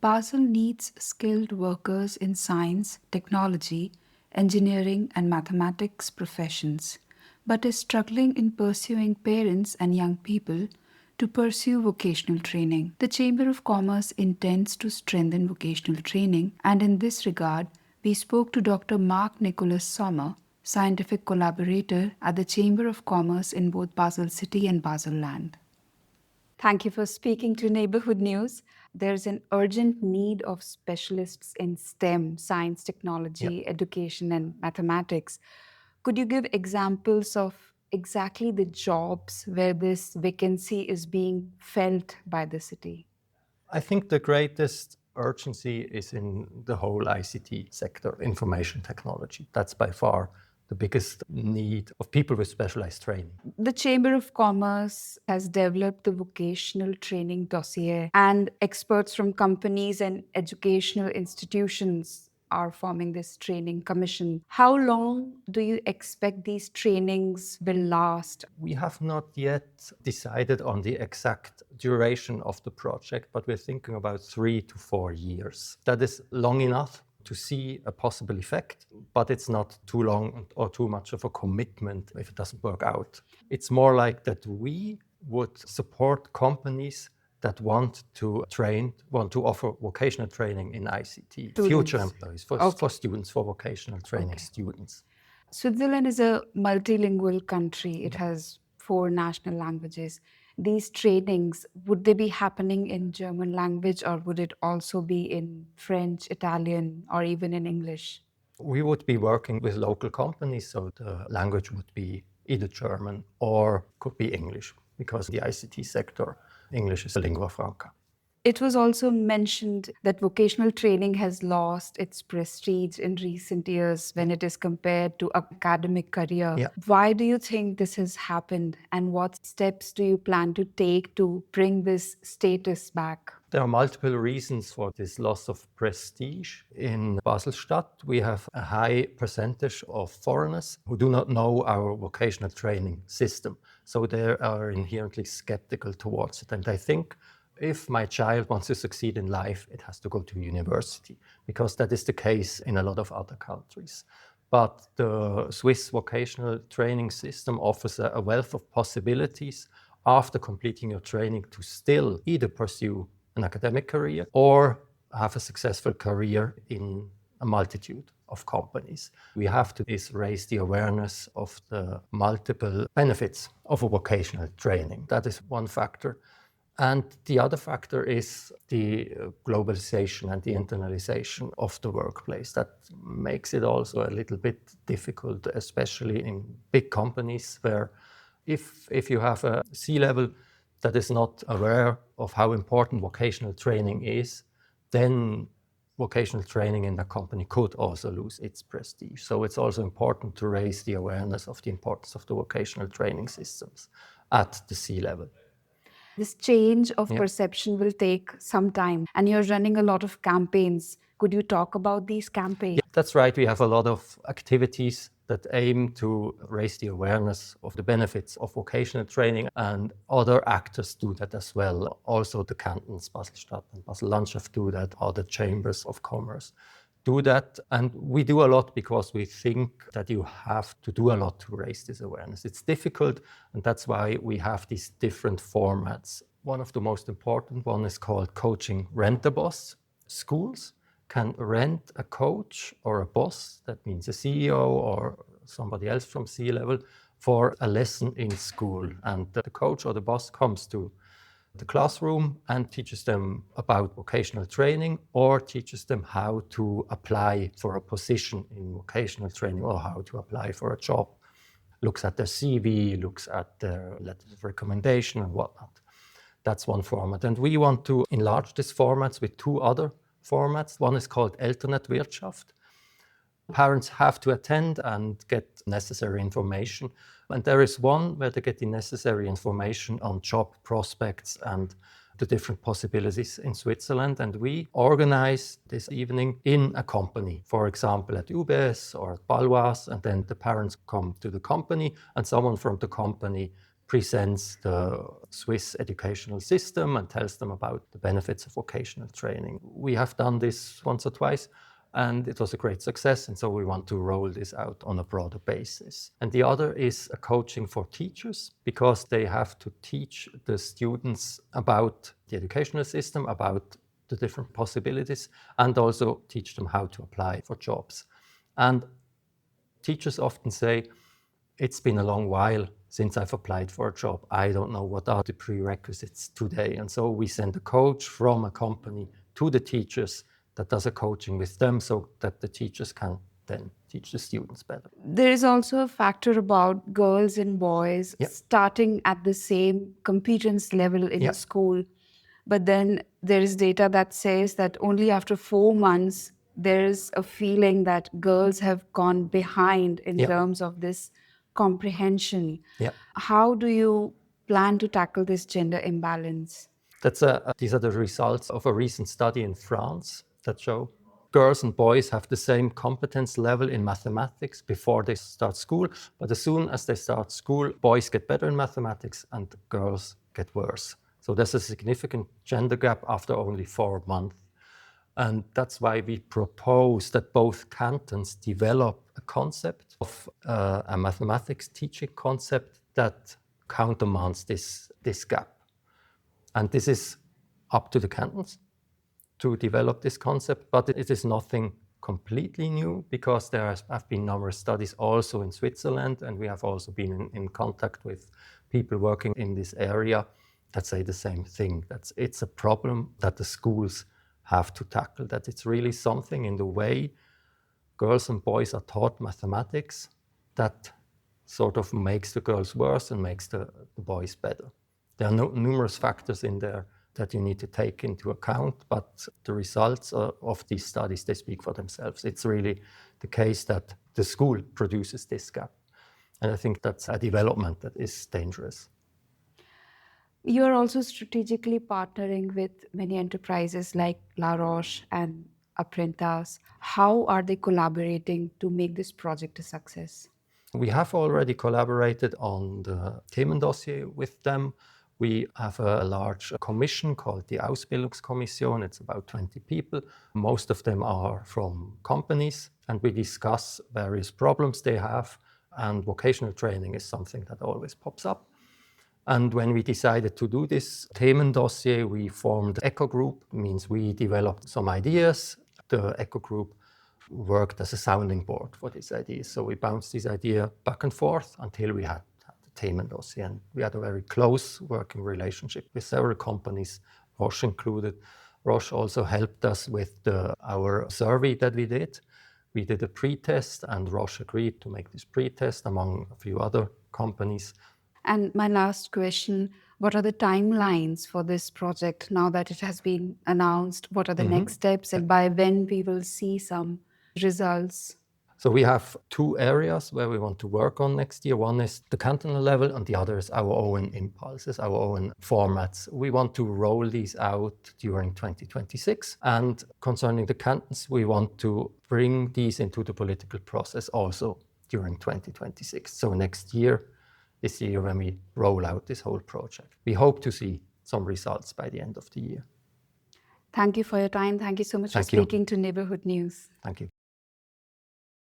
Basel needs skilled workers in science, technology, engineering, and mathematics professions, but is struggling in pursuing parents and young people to pursue vocational training. The Chamber of Commerce intends to strengthen vocational training, and in this regard, we spoke to Dr. Marc Nicolas Sommer, scientific collaborator at the Chamber of Commerce in both Basel City and Basel Land. Thank you for speaking to Neighbourhood News. There's an urgent need of specialists in STEM, science, technology, education, and mathematics. Could you give examples of exactly the jobs where this vacancy is being felt by the city? I think the greatest urgency is in the whole ICT sector, information technology. That's by far the biggest need of people with specialized training. The Chamber of Commerce has developed the vocational training dossier, and experts from companies and educational institutions are forming this training commission. How long do you expect these trainings will last? We have not yet decided on the exact duration of the project, but we're thinking about 3 to 4 years. That is long enough to see a possible effect, but it's not too long or too much of a commitment if it doesn't work out. It's more like that we would support companies that want to offer vocational training in ICT. Students. Future employees, for students, for vocational training students. Switzerland is a multilingual country. It has 4 national languages. These trainings, would they be happening in German language, or would it also be in French, Italian, or even in English? We would be working with local companies, so the language would be either German or could be English, because the ICT sector, English is a lingua franca. It was also mentioned that vocational training has lost its prestige in recent years when it is compared to academic career. Yeah. Why do you think this has happened, and what steps do you plan to take to bring this status back? There are multiple reasons for this loss of prestige. In Basel-Stadt, we have a high percentage of foreigners who do not know our vocational training system. So they are inherently skeptical towards it. And I think if my child wants to succeed in life, it has to go to university, because that is the case in a lot of other countries. But the Swiss vocational training system offers a wealth of possibilities after completing your training to still either pursue an academic career or have a successful career in a multitude of companies. We have to raise the awareness of the multiple benefits of a vocational training. That is one factor. And the other factor is the globalization and the internalization of the workplace. That makes it also a little bit difficult, especially in big companies where if you have a C-level that is not aware of how important vocational training is, then vocational training in the company could also lose its prestige. So it's also important to raise the awareness of the importance of the vocational training systems at the C-level. This change of perception will take some time, and you're running a lot of campaigns. Could you talk about these campaigns? Yeah, that's right. We have a lot of activities that aim to raise the awareness of the benefits of vocational training, and other actors do that as well. Also the cantons, Basel-Stadt and Basel-Landschaft do that, other chambers of commerce do that. And we do a lot because we think that you have to do a lot to raise this awareness. It's difficult, and that's why we have these different formats. One of the most important one is called Coaching Rent-a-Boss. Schools can rent a coach or a boss, that means a CEO or somebody else from C-level, for a lesson in school. And the coach or the boss comes to the classroom and teaches them about vocational training, or teaches them how to apply for a position in vocational training, or how to apply for a job. Looks at their CV, looks at their letters of recommendation and whatnot. That's one format. And we want to enlarge these formats with 2 other formats. One is called Elternetwirtschaft. Parents have to attend and get necessary information. And there is one where they get the necessary information on job prospects and the different possibilities in Switzerland. And we organize this evening in a company, for example, at UBS or at Baloise. And then the parents come to the company, and someone from the company presents the Swiss educational system and tells them about the benefits of vocational training. We have done this once or twice, and it was a great success, and so we want to roll this out on a broader basis. And the other is a coaching for teachers, because they have to teach the students about the educational system, about the different possibilities, and also teach them how to apply for jobs. And teachers often say, it's been a long while since I've applied for a job. I don't know what are the prerequisites today. And so we send a coach from a company to the teachers that does a coaching with them, so that the teachers can then teach the students better. There is also a factor about girls and boys Yep. starting at the same competence level in Yep. school. But then there is data that says that only after 4 months, there is a feeling that girls have gone behind in Yep. terms of this comprehension. Yep. How do you plan to tackle this gender imbalance? These are the results of a recent study in France that show girls and boys have the same competence level in mathematics before they start school, but as soon as they start school, boys get better in mathematics and girls get worse. So there's a significant gender gap after only 4 months. And that's why we propose that both cantons develop a concept of a mathematics teaching concept that countermands this gap. And this is up to the cantons to develop this concept, but it is nothing completely new, because there have been numerous studies also in Switzerland, and we have also been in contact with people working in this area that say the same thing, that it's a problem that the schools have to tackle, that it's really something in the way girls and boys are taught mathematics that sort of makes the girls worse and makes the boys better. There are numerous factors in there that you need to take into account, but the results of these studies, they speak for themselves. It's really the case that the school produces this gap. And I think that's a development that is dangerous. You are also strategically partnering with many enterprises like La Roche and Apprentice. How are they collaborating to make this project a success? We have already collaborated on the Themen dossier with them. We have a large commission called the Ausbildungskommission. It's about 20 people. Most of them are from companies, and we discuss various problems they have. And vocational training is something that always pops up. And when we decided to do this Themen dossier, we formed an echo group. It means we developed some ideas. The echo group worked as a sounding board for these ideas. So we bounced this idea back and forth until we had the Themen dossier. And we had a very close working relationship with several companies, Roche included. Roche also helped us with our survey that we did. We did a pre-test, and Roche agreed to make this pre-test among a few other companies. And my last question, what are the timelines for this project now that it has been announced? What are the next steps, and by when we will see some results? So we have 2 areas where we want to work on next year. One is the cantonal level, and the other is our own impulses, our own formats. We want to roll these out during 2026. And concerning the cantons, we want to bring these into the political process also during 2026. So next year is the year when we roll out this whole project. We hope to see some results by the end of the year. Thank you for your time. Thank you so much for speaking to Neighbourhood News. Thank you.